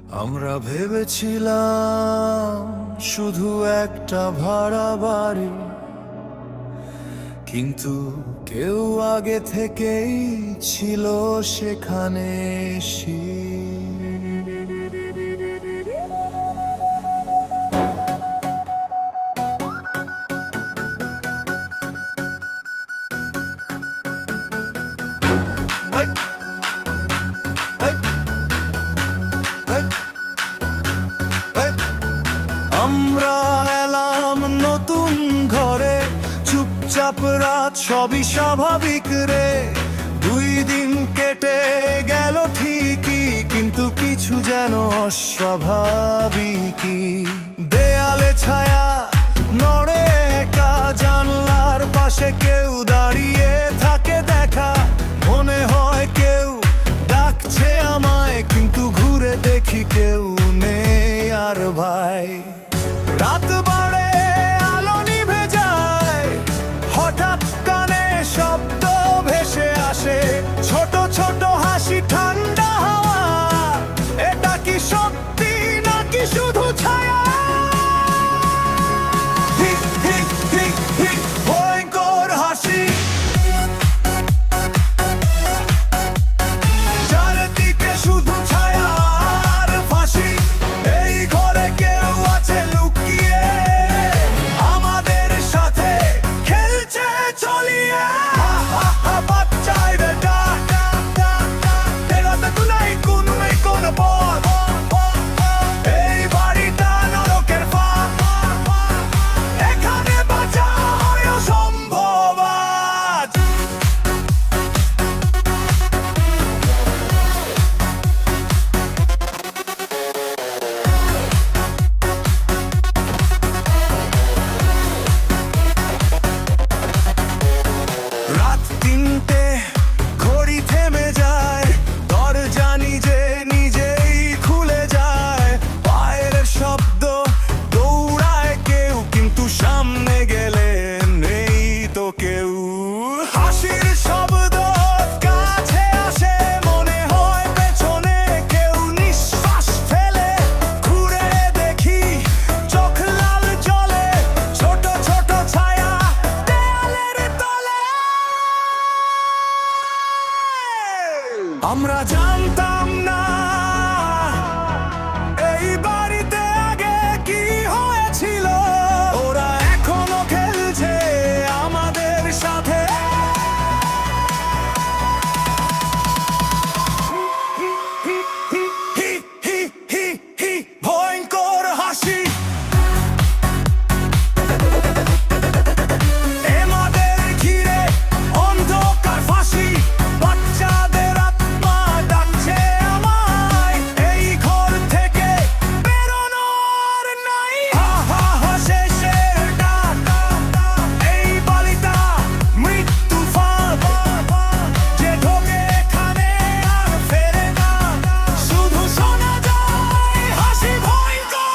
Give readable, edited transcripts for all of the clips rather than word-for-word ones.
আমরা ভেবেছিলাম শুধু একটা ভাড়া বাড়ি, কিন্তু কেউ আগে থেকেই ছিল সেখানে। আমরা এলাম নতুন ঘরে, চুপচাপ রাত সবই স্বাভাবিক রে। 2 দিন কেটে গেল ঠিকই, কিন্তু কিছু যেন অস্বাভাবিকই। দেয়ালে ছায়া নড়ে একা, জানলার পাশে কেউ দাঁড়িয়ে থাকে দেখা। মনে হয় কেউ ডাকছে আমায়, কিন্তু ঘুরে দেখি কেউ নেই আর ভাই। রাত বাড়ে, আলো নিভে যায়, হঠাৎ কানে শব্দ ভেসে আসে। ছোট ছোট হাসি, ঠান্ডা হাওয়া, এটা কি সত্যি নাকি শুধু ছায়া? হিক হিক হিক হিক, ভয়ঙ্কর হাসি। চারিদিকে শুধু ছায়া আর ফাঁসি। এই ঘরে কেউ আছে লুকিয়ে, আমাদের সাথে খেলছে চলিয়ে। বাচ্চাদের ডাক, এগোতে তো নাই কোনো পথ। এই বাড়িটা নরকের ফাঁক, এখানে বাঁচা হয় অসম্ভব আজ। রাত 3টে, ঘড়ি থেমে যায়, দরজা নিজেই খুলে যায়। পায়ের শব্দ, দৌড়ায় কেউ, কিন্তু সামনে গেলে নেই তো কেউ। হাসির শব্দ কাছে আসে, মনে হয় পেছনে কেউ নিঃশ্বাস ফেলে। ঘুরে দেখি, চোখ লাল জ্বলে, ছোট ছোট ছায়া দেয়ালের তলে। আমরা জানতাম না এই বাড়িতে আগে কি হয়েছিল। ওরা এখনো খেলছে আমাদের সাথে। হি হি হি হি হি হি হি, ভয়ঙ্কর হাসি। আমাদের ঘিরে অন্ধকার ফাঁসি। বাচ্চাদের আত্মা ডাকছে আমায়, এই ঘর থেকে বেরোনোর নাই। হা হা হা, শেষের ডাক, এই বাড়িটা মৃত্যু ফাঁদ। যে ঢোকে এখানে আর ফেরে না, শুধু শোনা যায় হাসি ভয়ঙ্কর।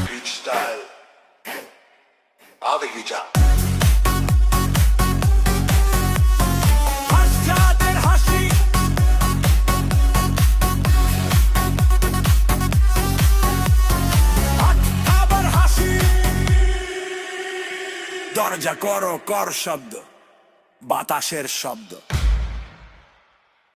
Beach style. Avija. বাচ্চাদের হাসি, আবার হাসি। দরজা করো কর শব্দ, বাতাসের শব্দ।